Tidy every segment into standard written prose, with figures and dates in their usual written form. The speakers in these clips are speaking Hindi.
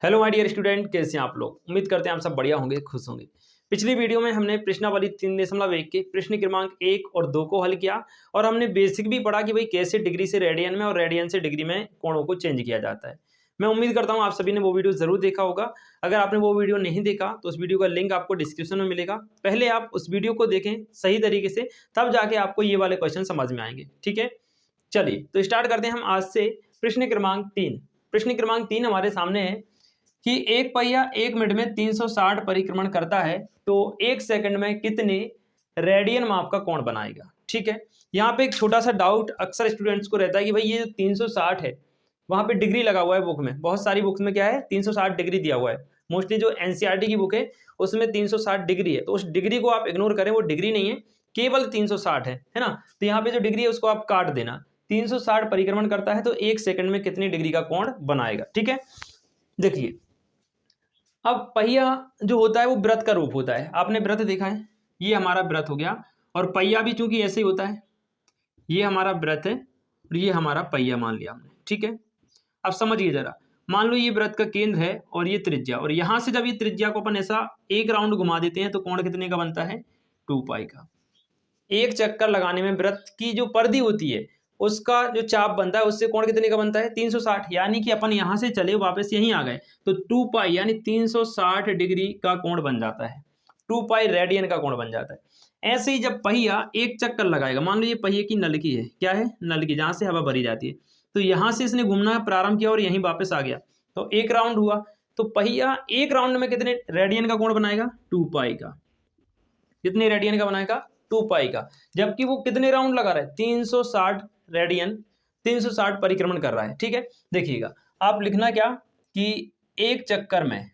हेलो माय डियर स्टूडेंट, कैसे हैं आप लोग। उम्मीद करते हैं आप सब बढ़िया होंगे, खुश होंगे। पिछली वीडियो में हमने प्रश्नावली 3.1 के प्रश्न क्रमांक 1 और 2 को हल किया और हमने बेसिक भी पढ़ा कि भाई कैसे डिग्री से रेडियन में और रेडियन से डिग्री में कोणों को चेंज किया जाता है। मैं उम्मीद करता हूं आप सभी ने वो वीडियो जरूर देखा होगा। अगर आपने वो वीडियो नहीं देखा तो उस वीडियो का लिंक आपको डिस्क्रिप्शन में मिलेगा। पहले आप उस वीडियो को देखें सही तरीके से, तब जाके आपको ये वाले क्वेश्चन समझ में आएंगे। ठीक है, चलिए तो स्टार्ट करते हैं हम आज से। प्रश्न क्रमांक 3। प्रश्न क्रमांक 3 हमारे सामने है कि एक पहिया 1 मिनट में 360 परिक्रमण करता है तो 1 सेकंड में कितने रेडियन माप का कोण बनाएगा। ठीक है, यहाँ पे एक छोटा सा डाउट अक्सर स्टूडेंट्स को रहता है कि भाई ये 360 है, वहां पे डिग्री लगा हुआ है बुक में। बहुत सारी बुक्स में क्या है, 360 डिग्री दिया हुआ है। मोस्टली जो एनसीईआरटी की बुक है उसमें 360 डिग्री है, तो उस डिग्री को आप इग्नोर करें, वो डिग्री नहीं है, केवल 360 है ना। तो यहाँ पे जो डिग्री है उसको आप काट देना। 360 परिक्रमण करता है तो 1 सेकंड में कितनी डिग्री का कोण बनाएगा। ठीक है, देखिए अब पहिया जो होता है वो वृत्त का रूप होता है। आपने वृत्त देखा है, ये हमारा वृत्त हो गया, और पहिया भी चूंकि ऐसे ही होता है। ये हमारा वृत्त है और ये हमारा पहिया मान लिया हमने। ठीक है, अब समझिए जरा, मान लो ये वृत्त का केंद्र है और ये त्रिज्या, और यहां से जब ये त्रिज्या को अपन ऐसा एक राउंड घुमा देते हैं तो कोण कितने का बनता है, 2 पाई का। एक चक्कर लगाने में वृत्त की जो परिधि होती है उसका जो चाप बनता है उससे कोण कितने का बनता है, 360। यानी कि अपन यहां से चले वापस यहीं आ गए तो 2 पाई यानी 360 डिग्री का कोण बन जाता है, 2 पाई रेडियन का कोण बन जाता है। ऐसे ही जब पहिया एक चक्कर लगाएगा, मान लो ये पहिए की नलकी है, क्या है, नलकी, जहां से हवा भरी जाती है, तो यहां से इसने घूमना प्रारंभ किया और यहीं वापस आ गया, तो एक राउंड हुआ, तो पहिया एक राउंड में कितने रेडियन का कोण बनाएगा, 2 पाई का। कितने रेडियन का बनाएगा, 2 पाई का। जबकि वो कितने राउंड लगा रहा है, 360 रेडियन, 360 परिक्रमण कर रहा है। ठीक है, देखिएगा आप लिखना क्या कि एक चक्कर में,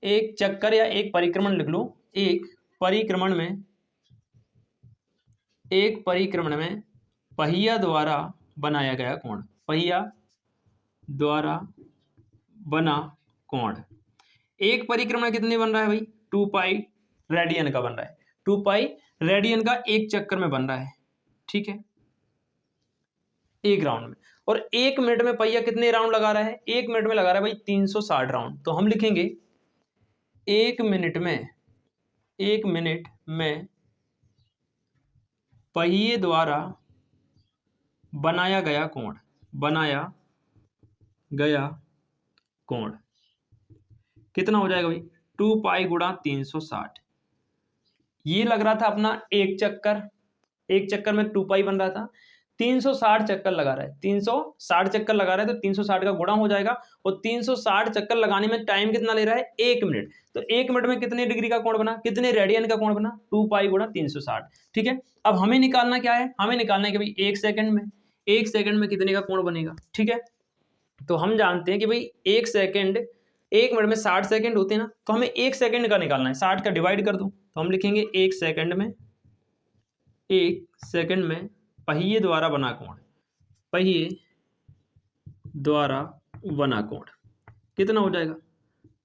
एक चक्कर या एक परिक्रमण लिख लो, एक परिक्रमण में, एक परिक्रमण में पहिया द्वारा बनाया गया कोण, पहिया द्वारा बना कोण। एक परिक्रमण कितने बन रहा है भाई, 2 पाई रेडियन का बन रहा है, 2 पाई रेडियन का एक चक्कर में बन रहा है। ठीक है, एक राउंड में। और 1 मिनट में पहिया कितने राउंड लगा रहा है, 1 मिनट में लगा रहा है भाई 360 राउंड। तो हम लिखेंगे 1 मिनट में, 1 मिनट में पहिए द्वारा बनाया गया कोण, बनाया गया कोण कितना हो जाएगा भाई, 2 पाई गुणा 360। ये लग रहा था अपना एक चक्कर, एक चक्कर में 2 पाई बन रहा था, 360 चक्कर लगा रहा है, 360 चक्कर लगा रहा है तो 360 का गुणा हो जाएगा, और 360 चक्कर लगाने में टाइम कितना ले रहा है, 1 मिनट। तो 1 मिनट में कितने डिग्री का कोण बना, कितने रेडियन का कोण बना, 2 पाई गुणा 360। ठीक है, अब हमें निकालना क्या है, हमें निकालना है कि भाई 1 सेकंड में, 1 सेकंड में कितने का कोण बनेगा। ठीक है, तो हम जानते हैं कि भाई 1 सेकंड, 1 मिनट में 60 सेकंड होते हैं ना, तो हमें 1 सेकंड का निकालना है, 60 का डिवाइड कर दो, तो हम लिखेंगे 1 सेकंड में, 1 सेकंड में पहिए द्वारा बना कोण, पहिए द्वारा बना कोण कितना हो जाएगा,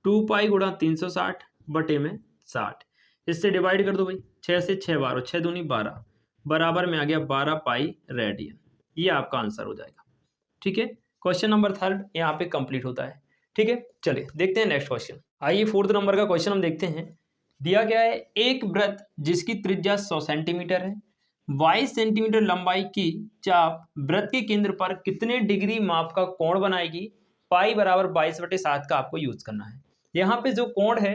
2 पाई गुणा 360 बटे में 60। इससे डिवाइड कर दो भाई, 6 से 6 बार, 6 दूनी 12, बराबर में आ गया 12 पाई रेडियन। ये आपका आंसर हो जाएगा। ठीक है, क्वेश्चन नंबर 3 यहाँ पे कंप्लीट होता है। ठीक है, चलिए देखते हैं नेक्स्ट क्वेश्चन। आइए 4th नंबर का क्वेश्चन हम देखते हैं। दिया गया है एक वृत्त जिसकी त्रिज्या 100 सेंटीमीटर है, 22 सेंटीमीटर लंबाई की चाप वृत्त के केंद्र पर कितने डिग्री माप का कोण बनाएगी। पाई बराबर 22/7 का आपको यूज करना है। यहाँ पे जो कोण है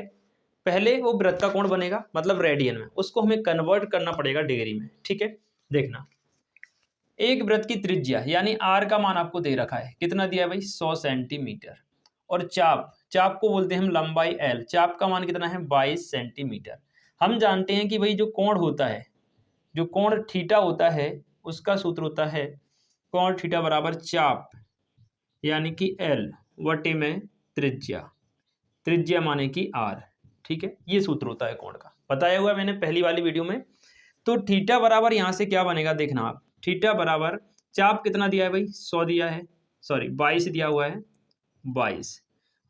पहले वो वृत्त का कोण बनेगा, मतलब रेडियन में, उसको हमें कन्वर्ट करना पड़ेगा डिग्री में। ठीक है, देखना एक वृत्त की त्रिज्या यानी आर का मान आपको दे रखा है, कितना दिया है भाई, 100 सेंटीमीटर, और चाप, चाप को बोलते हैं हम लंबाई एल, चाप का मान कितना है, 22 सेंटीमीटर। हम जानते हैं कि भाई जो कोण होता है, जो कोण थीटा होता है, उसका सूत्र होता है कोण थीटा बराबर चाप यानी कि एल वटे में त्रिज्या, त्रिज्या माने कि आर। ठीक है, ये सूत्र होता है कोण का, बताया हुआ है मैंने पहली वाली वीडियो में। तो थीटा बराबर यहाँ से क्या बनेगा, देखना आप, थीटा बराबर चाप कितना दिया है भाई, 100 दिया है, सॉरी 22 दिया हुआ है, 22,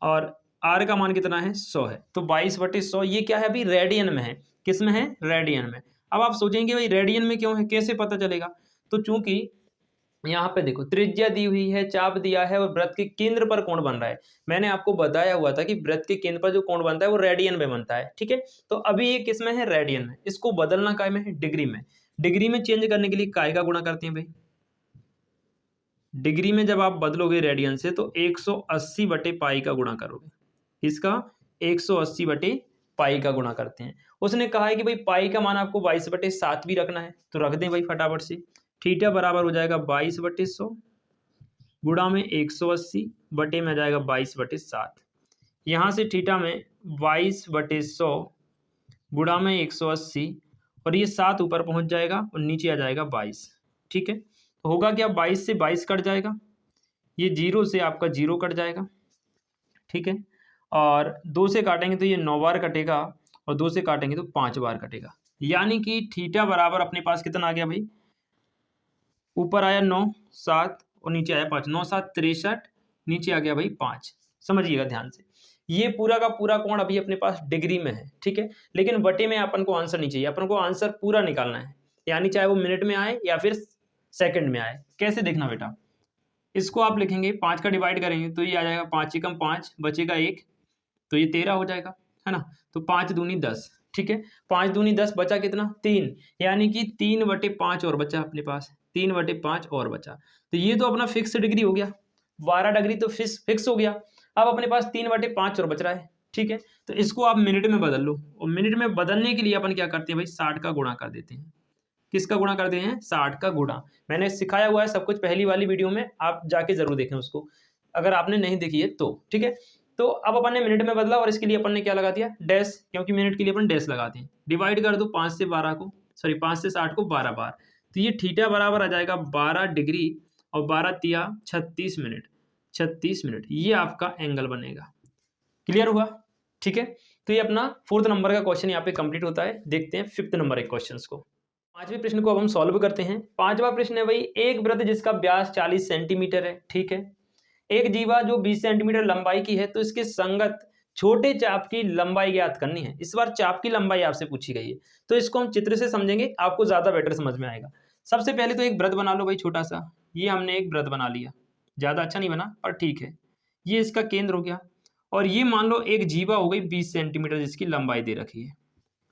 और आर का मान कितना है, 100 है, तो 22/100 ये क्या है अभी, रेडियन में है। किस में है, रेडियन में। अब आप सोचेंगे भाई रेडियन में क्यों है, कैसे पता चलेगा, तो चूंकि यहाँ पे देखो त्रिज्या दी हुई है, चाप दिया है और वृत्त के केंद्र पर कोण बन रहा है। मैंने आपको बताया हुआ था कि वृत्त के केंद्र पर जो कोण बनता है वो रेडियन में बनता है, ठीक है। तो अभी ये किस में है, रेडियन में। इसको बदलना काय में है, डिग्री में। डिग्री में चेंज करने के लिए काय का गुणा करते हैं भाई। डिग्री में जब आप बदलोगे रेडियन से तो 180 बटे पाई का गुणा करोगे। किसका, 180 बटे पाई का गुणा करते हैं। उसने कहा है कि भाई पाई का मान आपको 22/7 भी रखना है, तो रख दें भाई फटाफट से। थीटा बराबर हो जाएगा 22/100 गुणा में 180 बटे में आ जाएगा 22/7। यहाँ से थीटा में 22/100 गुणा में 180 और ये 7 ऊपर पहुंच जाएगा और नीचे आ जाएगा 22, ठीक है। तो होगा क्या, 22 से 22 कट जाएगा, ये 0 से आपका 0 कट जाएगा, ठीक है। और 2 से काटेंगे तो ये 9 बार कटेगा और 2 से काटेंगे तो 5 बार कटेगा। यानी कि थीटा बराबर अपने पास कितना आ गया भाई, ऊपर आया 9 7 और नीचे आया 5, 9 7 63, नीचे आ गया भाई 5। समझिएगा ध्यान से, ये पूरा का पूरा कोण अभी अपने पास डिग्री में है, ठीक है। लेकिन बटे में अपन को आंसर नहीं चाहिए, अपन को आंसर पूरा निकालना है, यानी चाहे वो मिनट में आए या फिर सेकंड में आए। कैसे देखना बेटा, इसको आप लिखेंगे 5 का डिवाइड करेंगे तो ये आ जाएगा 5 एकम 5, बचेगा 1 तो ये 13 हो जाएगा, है ना। तो 5 दूनी 10, ठीक है। 5 दूनी 10 बचा कितना, 3, यानी कि 3/5 और बचा अपने पास, 3/5 और बचा। तो ये तो अपना फिक्स डिग्री हो गया, 12 डिग्री तो फिक्स हो गया। अब अपने पास 3/5 और बच रहा है, ठीक है। तो इसको आप मिनट में बदल लो, और मिनट में बदलने के लिए अपन क्या करते हैं भाई, 60 का गुणा कर देते हैं। किसका गुणा करते हैं, 60 का गुणा। मैंने सिखाया हुआ है सब कुछ पहली वाली वीडियो में, आप जाके जरूर देखें उसको अगर आपने नहीं देखी है तो, ठीक है। तो अब अपन ने मिनट में बदला और इसके लिए अपन ने क्या लगा दिया, डैश, क्योंकि मिनट के लिए अपन डैश लगाते हैं। डिवाइड कर दो 5 से 12 को, सॉरी 5 से 60 को 12 बार, तो ये थीटा बराबर आ जाएगा 12 डिग्री और 12 तिया 36 मिनट, 36 मिनट ये आपका एंगल बनेगा। क्लियर हुआ, ठीक है। तो ये अपना 4th नंबर का क्वेश्चन यहाँ पे कंप्लीट होता है। देखते हैं 5th नंबर के क्वेश्चन को। 5वें प्रश्न को अब हम सॉल्व करते हैं। 5वां प्रश्न है भाई, एक वृत्त जिसका व्यास 40 सेंटीमीटर है, ठीक है। एक जीवा जो 20 सेंटीमीटर लंबाई की है, तो इसके संगत छोटे चाप की लंबाई ज्ञात करनी है। इस बार चाप की लंबाई आपसे पूछी गई है, तो इसको हम चित्र से समझेंगे, आपको ज्यादा बेटर समझ में आएगा। सबसे पहले तो एक वृत्त बना लो भाई छोटा सा, ये हमने एक वृत्त बना लिया, ज्यादा अच्छा नहीं बना पर ठीक है। ये इसका केंद्र हो गया, और ये मान लो एक जीवा हो गई 20 सेंटीमीटर जिसकी लंबाई दे रखी है।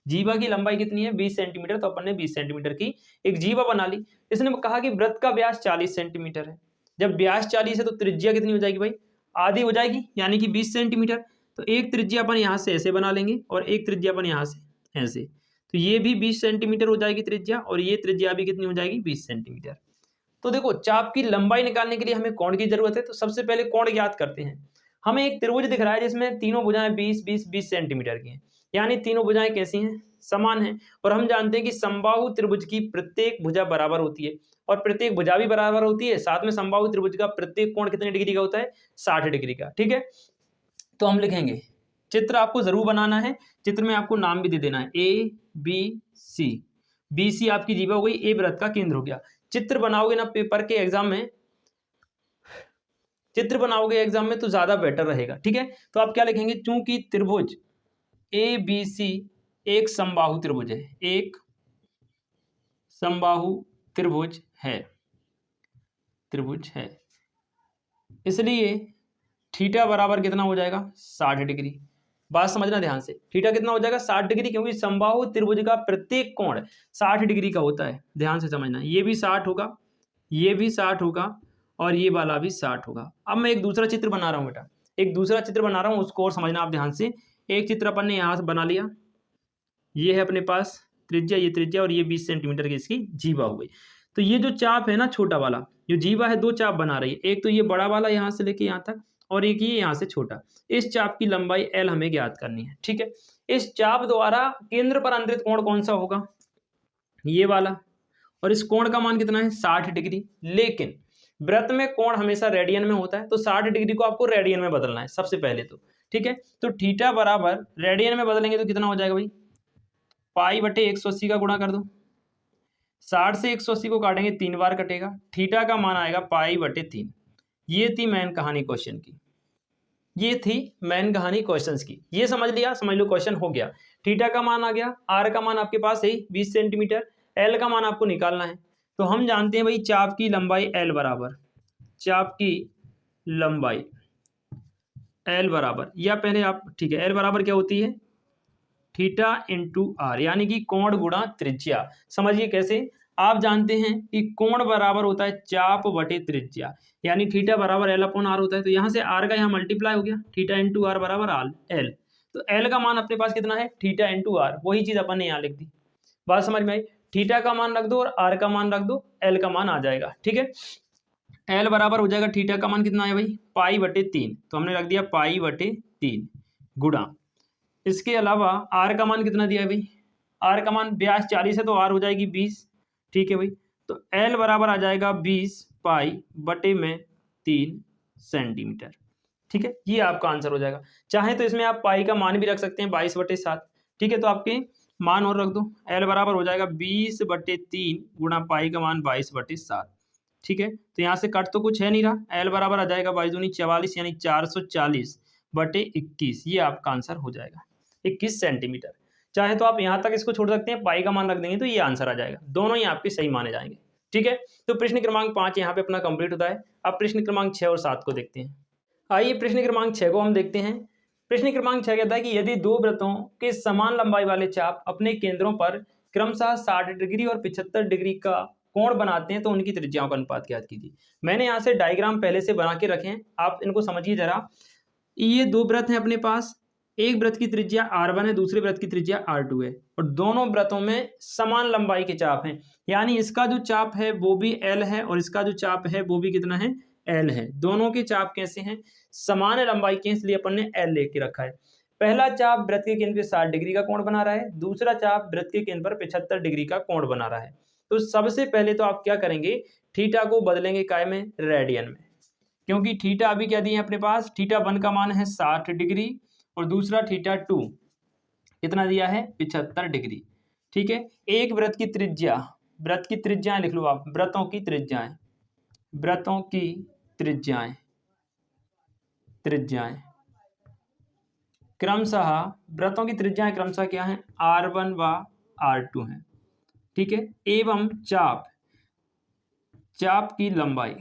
जीवा की लंबाई कितनी है, 20 सेंटीमीटर, तो अपन ने 20 सेंटीमीटर की एक जीवा बना ली। इसने कहा कि वृत्त का व्यास 40 सेंटीमीटर है। जब व्यास 40 है तो त्रिज्या कितनी हो जाएगी भाई, आधी हो जाएगी, यानी कि 20 सेंटीमीटर। तो एक त्रिज्या अपन यहाँ से ऐसे बना लेंगे और एक त्रिज्या अपन यहाँ से ऐसे, तो ये भी 20 सेंटीमीटर हो जाएगी त्रिज्या, और ये त्रिज्या भी कितनी हो जाएगी, 20 सेंटीमीटर। तो देखो चाप की लंबाई निकालने के लिए हमें कोण की जरूरत है, तो सबसे पहले कोण ज्ञात करते हैं। हमें एक त्रिभुज दिख रहा है जिसमें तीनों भुजाएं 20-20-20 सेंटीमीटर की हैं, यानी तीनों भुजाएं कैसी हैं, समान हैं। और हम जानते हैं कि समबाहु त्रिभुज की प्रत्येक भुजा बराबर होती है, और प्रत्येक भुजा भी बराबर होती है, साथ में समबाहु त्रिभुज का प्रत्येक कोण कितने डिग्री का होता है, 60 डिग्री का, ठीक है। तो हम लिखेंगे, चित्र आपको जरूर बनाना है, चित्र में आपको नाम भी दे देना है, A B C. B C आपकी जीवा हो गई, ए वृत्त का केंद्र हो गया। चित्र बनाओगे ना पेपर के एग्जाम में, चित्र बनाओगे एग्जाम में तो ज्यादा बेटर रहेगा, ठीक है। तो आप क्या लिखेंगे, चूंकि त्रिभुज ए बी सी एक समबाहु त्रिभुज है, एक समबाहु त्रिभुज है, इसलिए थीटा बराबर कितना हो जाएगा, 60 डिग्री। बात समझना ध्यान से, थीटा कितना हो जाएगा, 60 डिग्री, क्योंकि समबाहु त्रिभुज का प्रत्येक कोण 60 डिग्री का होता है। ध्यान से समझना, ये भी 60 होगा, ये भी 60 होगा, और ये वाला भी 60 होगा। अब मैं एक दूसरा चित्र बना रहा हूँ बेटा, एक दूसरा चित्र बना रहा हूँ, उसको और समझना आप ध्यान से। एक चित्र अपन ने यहाँ से बना लिया, ये है अपने पास त्रिज्या, ये त्रिज्या, और ये 20 सेंटीमीटर की इसकी जीवा हो गई। तो ये जो चाप है ना छोटा वाला, जो जीवा है, दो चाप बना रही है, एक तो ये बड़ा वाला यहाँ से लेके यहाँ तक, और एक ये यहाँ से छोटा। इस चाप की लंबाई एल हमें ज्ञात करनी है, ठीक है। इस चाप द्वारा केंद्र पर अंतरित कोण कौन सा होगा, ये वाला, और इस कोण का मान कितना है, 60 डिग्री। लेकिन वृत्त में कोण हमेशा रेडियन में होता है, तो 60 डिग्री को आपको रेडियन में बदलना है सबसे पहले तो, ठीक है। तो थीटा बराबर रेडियन में बदलेंगे तो कितना हो जाएगा भाई, π/180 का गुणा कर दो, 60 से 180 को काटेंगे 3 बार कटेगा, थीटा का मान आएगा π/3। ये थी मेन कहानी क्वेश्चन की, ये थी मेन कहानी क्वेश्चंस की। ये समझ लिया, समझ लो क्वेश्चन हो गया। थीटा का मान आ गया, आर का मान आपके पास है 20 सेंटीमीटर, एल का मान आपको निकालना है। तो हम जानते हैं भाई चाप की लंबाई एल बराबर, चाप की लंबाई एल बराबर, या पहले आप ठीक है, एल बराबर क्या होती है, थीटा इंटू आर, यानी कि कोण गुणा त्रिज्या। समझिए कैसे, आप जानते हैं कि कोण बराबर होता है चाप बटे त्रिज्या, यानी थीटा बराबर एल अपॉन आर होता है। तो यहाँ से आर का यहाँ मल्टीप्लाई हो गया, थीटा इंटू आर बराबर आर एल। तो एल का मान अपने पास कितना है, थीटा इंटू आर, वही चीज अपन ने यहाँ लिख दी। बात समझ में आई, थीटा का मान रख दो और आर का मान रख दो, एल का मान आ जाएगा। ठीक है, एल बराबर हो जाएगा, थीटा का मान कितना है भाई, पाई बटे 3, तो हमने रख दिया पाई बटे 3 गुणा, इसके अलावा आर का मान कितना दिया है भाई, आर का मान व्यास 40 है तो आर हो जाएगी 20। ठीक है भाई, तो एल बराबर आ जाएगा 20 पाई बटे में 3 सेंटीमीटर। ठीक है, ये आपका आंसर हो जाएगा। चाहे तो इसमें आप पाई का मान भी रख सकते हैं 22 बटे 7। ठीक है, तो आपके मान और रख दो, एल बराबर हो जाएगा 20 बटे 3 गुणा पाई का मान 22 बटे 7। ठीक है, तो यहाँ से कट तो कुछ है नहीं रहा, एल बराबर आ जाएगा 22 दूनी 44, यानी 440 बटे 21, ये आपका आंसर हो जाएगा 21 सेंटीमीटर। चाहे तो आप यहाँ तक इसको छोड़ सकते हैं, पाई का मान रख देंगे तो ये आंसर आ जाएगा, दोनों ही आपके सही माने जाएंगे। ठीक है, तो प्रश्न क्रमांक 5 यहाँ पे अपना कंप्लीट होता है। अब प्रश्न क्रमांक 6 और 7 को देखते हैं। आइए प्रश्न क्रमांक 6 को हम देखते हैं। प्रश्न क्रमांक 6 कहता है कि यदि दो वृत्तों के समान लंबाई वाले चाप अपने केंद्रों पर क्रमशः 60 डिग्री और 75 डिग्री का कोण बनाते हैं तो उनकी त्रिज्याओं का अनुपात ज्ञात कीजिए। मैंने यहाँ से डायग्राम पहले से बना के रखे हैं, आप इनको समझिए जरा। ये दो वृत्त हैं अपने पास, एक वृत्त की त्रिज्या r1 है, दूसरे वृत्त की त्रिज्या r2 है, और दोनों वृत्तों में समान लंबाई के चाप हैं, यानी इसका जो चाप है वो भी l है और इसका जो चाप है वो भी कितना है, l है। दोनों के चाप कैसे हैं, समान लंबाई के, इसलिए अपन ने l लेके रखा है। पहला चाप वृत्त के केंद्र पे 60 डिग्री का कोण बना रहा है, दूसरा चाप वृत्त के केंद्र पर 75 डिग्री का कोण बना रहा है। तो सबसे पहले तो आप क्या करेंगे, थीटा को बदलेंगे काय में, रेडियन में, क्योंकि थीटा अभी क्या दिए हैं अपने पास, थीटा 1 का मान है 60 डिग्री और दूसरा थीटा 2 कितना दिया है, 75 डिग्री। ठीक है, एक वृत्त की त्रिज्या, वृत्त की त्रिज्याएं लिख लो आप, वृत्तों की त्रिज्याएं, वृत्तों की त्रिज्याएं, त्रिज्याएं क्रमशः, वृत्तों की त्रिज्याएं क्रमशः क्या है, r1 व r2 है। ठीक है, एवं चाप, चाप की लंबाई,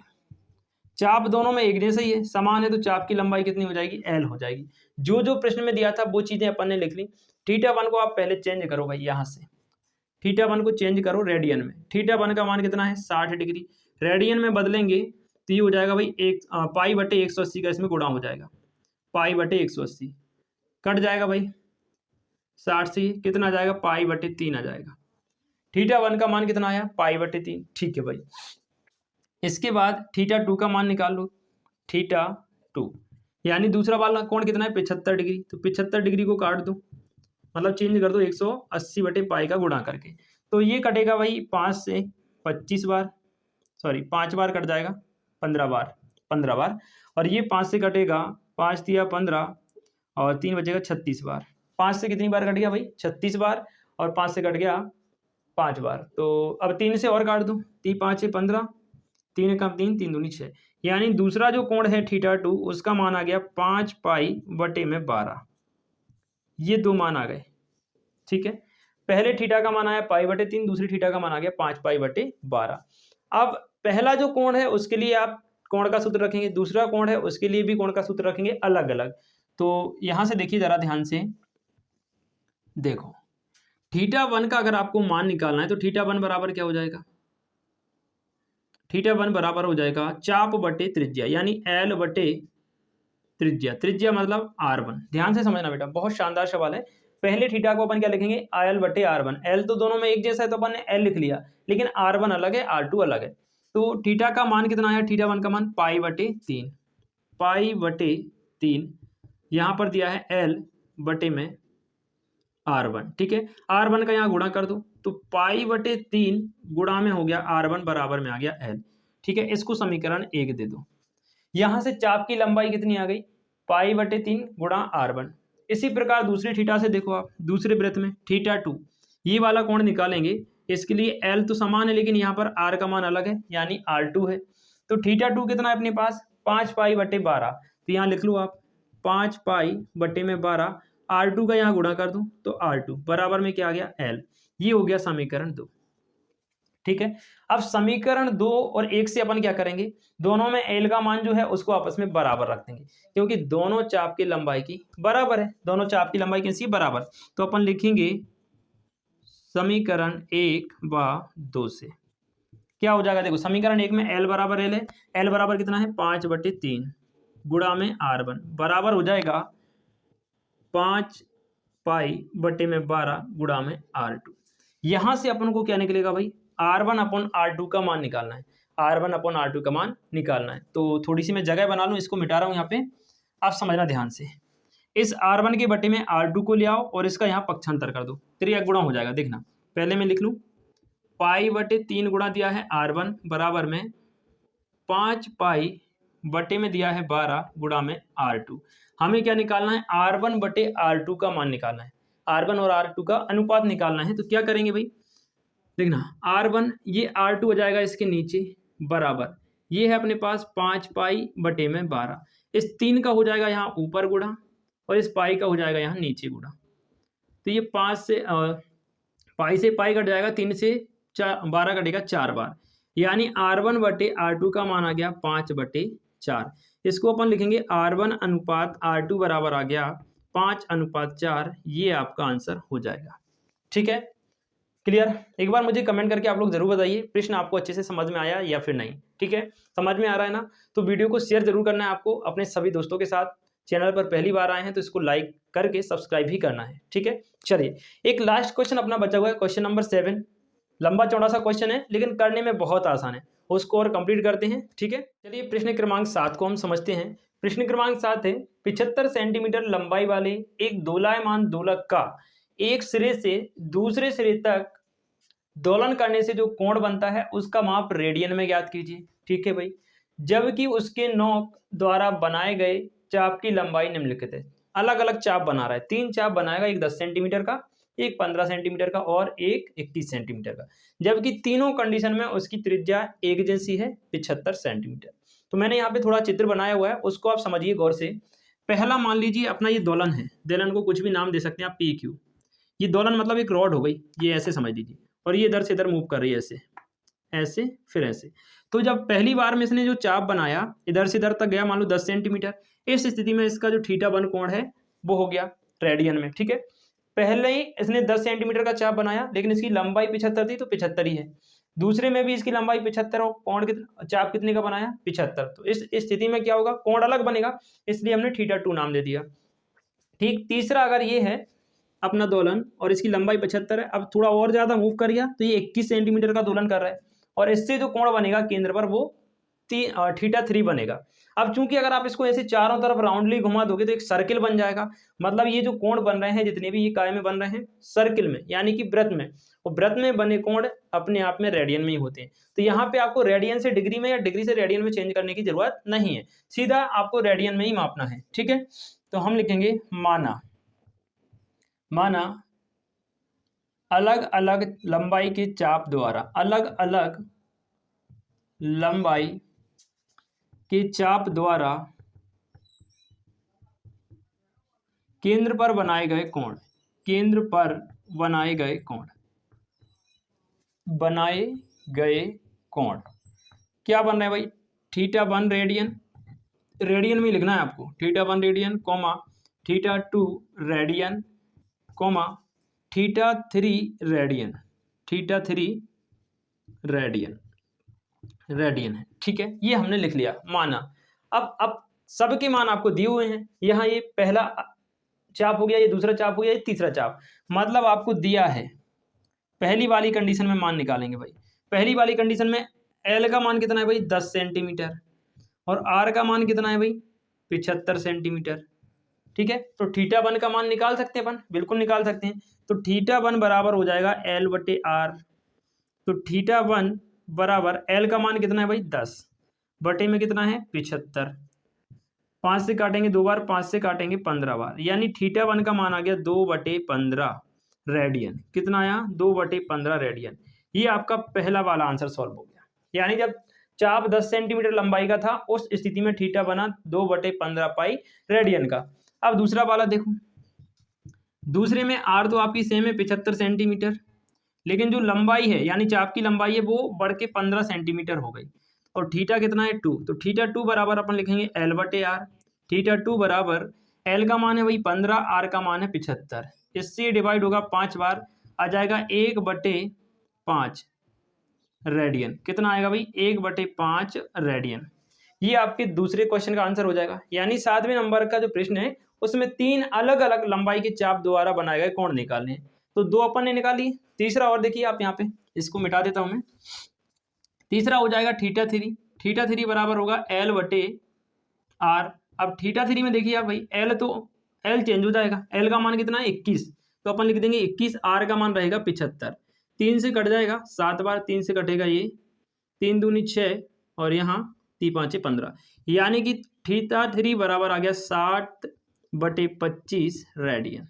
चाप दोनों में एक जैसा ही है, समान है, तो चाप की लंबाई कितनी हो जाएगी, एल हो जाएगी। जो जो प्रश्न में दिया था वो चीजें अपन ने लिख ली। थीटा 1 को आप पहले चेंज करो भाई, यहाँ से थीटा 1 को चेंज करो रेडियन में। थीटा 1 का मान कितना है, 60 डिग्री, रेडियन में बदलेंगे तो ये हो जाएगा भाई पाई बटे 180 का इसमें गुणा हो जाएगा, पाई बटे 180 कट जाएगा भाई, 60 से कितना आ जाएगा, पाई बटे 3 आ जाएगा। थीटा 1 का मान कितना आया, पाई बटे 3। ठीक है भाई, इसके बाद थीटा 2 का मान निकाल लो, थीटा 2 यानी दूसरा वाला कोण कितना है, 75 डिग्री, तो 75 डिग्री को काट दो, मतलब चेंज कर दो 180 बटे पाई का गुणा करके, तो ये कटेगा भाई 5 से 25 बार, सॉरी 5 बार कट जाएगा, 15 बार, 15 बार, और ये 5 से कटेगा, 5 दिया 15 और 3 बचेगा 36 बार। 5 से कितनी बार कट गया भाई, 36 बार, और 5 से कट गया 5 बार, तो अब 3 से और काट दो, 3 5 से 15, 3 कम 3, 3 दूनी 6, यानी दूसरा जो कोण है थीटा 2 उसका मान आ गया 5 पाई बटे में 12, ये दो मान आ गए। ठीक है, पहले थीटा का मान आया पाई बटे 3, दूसरी थीटा का मान आ गया 5 पाई बटे 12। अब पहला जो कोण है उसके लिए आप कोण का सूत्र रखेंगे, दूसरा कोण है उसके लिए भी कोण का सूत्र रखेंगे अलग अलग। तो यहां से देखिए जरा ध्यान से, देखो थीटा 1 का अगर आपको मान निकालना है तो थीटा 1 बराबर क्या हो जाएगा, थीटा 1 बराबर हो जाएगा चाप बटे त्रिज्या, यानी एल बटे त्रिज्या, त्रिज्या मतलब r1। ध्यान से समझना बेटा, बहुत शानदार सवाल है। पहले थीटा को अपन क्या लिखेंगे, एल बटे r1, एल तो दोनों में एक जैसा है तो अपन ने एल लिख लिया, लेकिन r1 अलग है, r2 अलग है। तो थीटा का मान कितना आया, थीटा 1 का मान पाई बटे 3, पाई बटे 3, यहाँ पर दिया है एल बटे में r1। ठीक है, r1 का यहाँ गुणा कर दो, तो पाई बटे 3 गुणा में हो गया r1 बराबर में आ गया l। ठीक है, इसको समीकरण 1 दे दो। यहां से चाप की लंबाई कितनी आ गई, पाई बटे 3 गुणा r1। इसी प्रकार दूसरी थीटा से देखो आप, दूसरे वृत्त में थीटा 2, ये वाला कोण निकालेंगे, इसके लिए l तो समान है लेकिन यहाँ पर r का मान अलग है, यानी r2 है। तो थीटा 2 कितना है अपने पास, 5 पाई बटे 12, तो यहाँ लिख लो आप 5 पाई बटे में 12, r2 का यहाँ गुणा कर दूं तो r2 बराबर में क्या आ गया, l। ये हो गया समीकरण 2। ठीक है। अब समीकरण 2 और 1 से अपन क्या करेंगे, दोनों में एल का मान जो है उसको आपस में बराबर रख देंगे, क्योंकि दोनों चाप की लंबाई की बराबर है, दोनों चाप की लंबाई कैसी बराबर। तो अपन लिखेंगे समीकरण 1 व 2 से क्या हो जाएगा, देखो समीकरण 1 में एल बराबर एल है, एल बराबर कितना है 5/3 गुणा में R1 बराबर हो जाएगा 5 पाई बटे में 12 गुणा में R2। यहां से अपन को क्या निकलेगा भाई, R1 अपॉन R2 का मान निकालना है, R1 अपॉन R2 का मान निकालना है। तो थोड़ी सी मैं जगह बना लूं, इसको मिटा रहा हूं यहाँ पे, आप समझना ध्यान से। इस R1 के बटे में R2 को ले आओ और इसका यहाँ पक्षांतर कर दो, त्रिया गुणा हो जाएगा। देखना पहले मैं लिख लूं, पाई बटे 3 गुणा दिया है R1 बराबर में 5 पाई बटे में दिया है 12 गुणा में R2। हमें क्या निकालना है, R1 बटे R2 का मान निकालना है, R1 और R2 का अनुपात निकालना है। तो क्या करेंगे भाई, देखना R1 ये R2 हो जाएगा इसके नीचे बराबर, ये है अपने पास 5 पाई बटे में 12, इस 3 का हो जाएगा यहाँ ऊपर गुणा और इस पाई का हो जाएगा यहाँ नीचे गुणा। तो ये 5 से पाई से पाई कट जाएगा, 3 से 12 कटेगा 4 बार, यानी R1 बटे R2 का मान आ गया 5/4। इसको अपन लिखेंगे R1 अनुपात R2 बराबर आ गया 5/4। ये आपका आंसर हो जाएगा। ठीक है, क्लियर। एक बार मुझे कमेंट करके आप लोग जरूर बताइए प्रश्न आपको अच्छे से समझ में आया या फिर नहीं। ठीक है, समझ में आ रहा है ना, तो वीडियो को शेयर जरूर करना है आपको अपने सभी दोस्तों के साथ। चैनल पर पहली बार आए हैं तो इसको लाइक करके सब्सक्राइब भी करना है। ठीक है, चलिए एक लास्ट क्वेश्चन अपना बचा हुआ है, क्वेश्चन नंबर 7। लंबा चौड़ा सा क्वेश्चन है लेकिन करने में बहुत आसान है, उसको और कंप्लीट करते हैं। ठीक है, चलिए प्रश्न क्रमांक 7 को हम समझते हैं। प्रश्न क्रमांक 7 है, 75 सेंटीमीटर लंबाई वाले एक दोलायमान दोलक का एक सिरे से दूसरे सिरे तक दोलन करने से जो कोण बनता है उसका माप रेडियन में ज्ञात कीजिए। ठीक है भाई, जबकि उसके नोक द्वारा बनाए गए चाप की लंबाई निम्नलिखित है। अलग अलग चाप बना रहा है, 3 चाप बनाएगा, एक 10 सेंटीमीटर का, एक 15 सेंटीमीटर का और एक 21 सेंटीमीटर का, जबकि तीनों कंडीशन में उसकी त्रिज्या एक जैसी है 75 सेंटीमीटर। तो मैंने यहाँ पे थोड़ा चित्र बनाया हुआ है, उसको आप समझिए गौर से। पहला मान लीजिए अपना ये दोलन है, दोलन को कुछ भी नाम दे सकते हैं आप, PQ। ये दोलन मतलब एक रॉड हो गई, ये ऐसे समझ लीजिए, और ये इधर से इधर मूव कर रही है, ऐसे ऐसे फिर ऐसे। तो जब पहली बार में इसने जो चाप बनाया इधर से इधर तक गया, मान लो 10 सेंटीमीटर, इस स्थिति में इसका जो θ1 कोण है वो हो गया रेडियन में। ठीक है, पहले ही इसने 10 सेंटीमीटर का चाप बनाया लेकिन इसकी लंबाई 75 थी तो 75 ही है। दूसरे में भी इसकी लंबाई 75 और कोण कितना, चाप कितने का बनाया 75। तो इस स्थिति में क्या होगा, कोण अलग बनेगा, इसलिए हमने θ2 नाम दे दिया। ठीक, तीसरा अगर ये है अपना दोलन और इसकी लंबाई 75 है, अब थोड़ा और ज्यादा मूव कर गया तो ये 21 सेंटीमीटर का दोलन कर रहा है, और इससे जो कोण बनेगा केंद्र पर वो θ3 बनेगा। अब चूंकि अगर आप इसको ऐसे चारों तरफ राउंडली घुमा दोगे तो एक सर्किल बन जाएगा, मतलब ये जो कोण बन रहे हैं जितने भी ये काय में बन रहे हैं, सर्किल में यानी कि वृत्त में, और वृत्त में बने कोण अपने आप में रेडियन में ही होते हैं। तो यहाँ पे आपको रेडियन से डिग्री में या डिग्री से रेडियन में चेंज करने की जरूरत नहीं है, सीधा आपको रेडियन में ही मापना है। ठीक है, तो हम लिखेंगे माना अलग अलग लंबाई के चाप द्वारा, अलग अलग लंबाई के चाप द्वारा केंद्र पर बनाए गए कोण, केंद्र पर बनाए गए कोण, बनाए गए कोण क्या बन रहा है भाई, θ1 रेडियन, रेडियन में लिखना है आपको, θ1 radian comma θ2 radian comma θ3 radian, θ3 radian, radian है। ठीक है, ये हमने लिख लिया माना। अब सबके मान आपको दिए हुए हैं, यहाँ ये पहला चाप हो गया, ये दूसरा चाप हो गया, ये तीसरा चाप, मतलब आपको दिया है। पहली वाली कंडीशन में मान निकालेंगे भाई, पहली वाली कंडीशन में एल का मान कितना है भाई 10 सेंटीमीटर और आर का मान कितना है भाई 75 सेंटीमीटर। ठीक है, तो θ1 का मान निकाल सकते हैं अपन, बिल्कुल निकाल सकते हैं। तो θ1 बराबर हो जाएगा L/R। तो θ1 बराबर एल का मान कितना है भाई 10 बटे में कितना है 75, 5 से काटेंगे 2 बार, 5 से काटेंगे 15 बार, यानी θ1 का मान आ गया 2/15 रेडियन। कितना आया 2/15 रेडियन। ये आपका पहला वाला आंसर सॉल्व हो गया, यानी जब चाप 10 सेंटीमीटर लंबाई का था उस स्थिति में थीटा बना 2/15 पाई रेडियन का। अब दूसरा वाला देखो, दूसरे में आर तो आपकी सेम है 75 सेंटीमीटर, लेकिन जो लंबाई है यानी चाप की लंबाई है वो बढ़ के 15 सेंटीमीटर हो गई। और थीटा कितना है 2, तो थीटा 2 बराबर अपन लिखेंगे L/R। थीटा 2 बराबर L का मान है वही 15, R का मान है 75। इससे डिवाइड होगा 5 बार, आ जाएगा 1/5 रेडियन। कितना आएगा भाई 1/5 रेडियन। ये आपके दूसरे क्वेश्चन का आंसर हो जाएगा। यानी 7वें नंबर का जो प्रश्न है उसमें 3 अलग अलग लंबाई के चाप द्वारा बनाए गए कोण निकालने हैं। तो 2 अपन ने निकाली, तीसरा और देखिए आप यहाँ पे, इसको मिटा देता हूं मैं। तीसरा हो जाएगा थीटा 3। थीटा 3 बराबर होगा L/R। अब थीटा 3 में देखिए आप भाई L तो L चेंज हो जाएगा, L का मान कितना है 21, तो अपन लिख देंगे 21, R का मान रहेगा 75। 3 से कट जाएगा 7 बार, 3 से कटेगा ये 3 दूनी 6 और यहाँ 3 5 15, यानी कि थीटा 3 बराबर आ गया 60/25 रेडियन।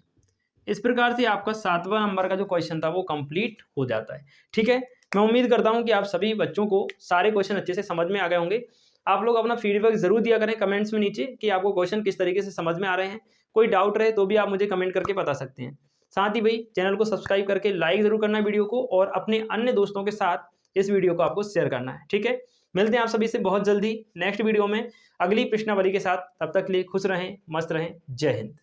इस प्रकार से आपका 7वां नंबर का जो क्वेश्चन था वो कंप्लीट हो जाता है। ठीक है, मैं उम्मीद करता हूं कि आप सभी बच्चों को सारे क्वेश्चन अच्छे से समझ में आ गए होंगे। आप लोग अपना फीडबैक जरूर दिया करें कमेंट्स में नीचे कि आपको क्वेश्चन किस तरीके से समझ में आ रहे हैं। कोई डाउट रहे तो भी आप मुझे कमेंट करके बता सकते हैं। साथ ही भाई चैनल को सब्सक्राइब करके लाइक जरूर करना है वीडियो को, और अपने अन्य दोस्तों के साथ इस वीडियो को आपको शेयर करना है। ठीक है, मिलते हैं आप सभी से बहुत जल्दी नेक्स्ट वीडियो में अगली प्रश्नावली के साथ। तब तक के लिए खुश रहें, मस्त रहें। जय हिंद।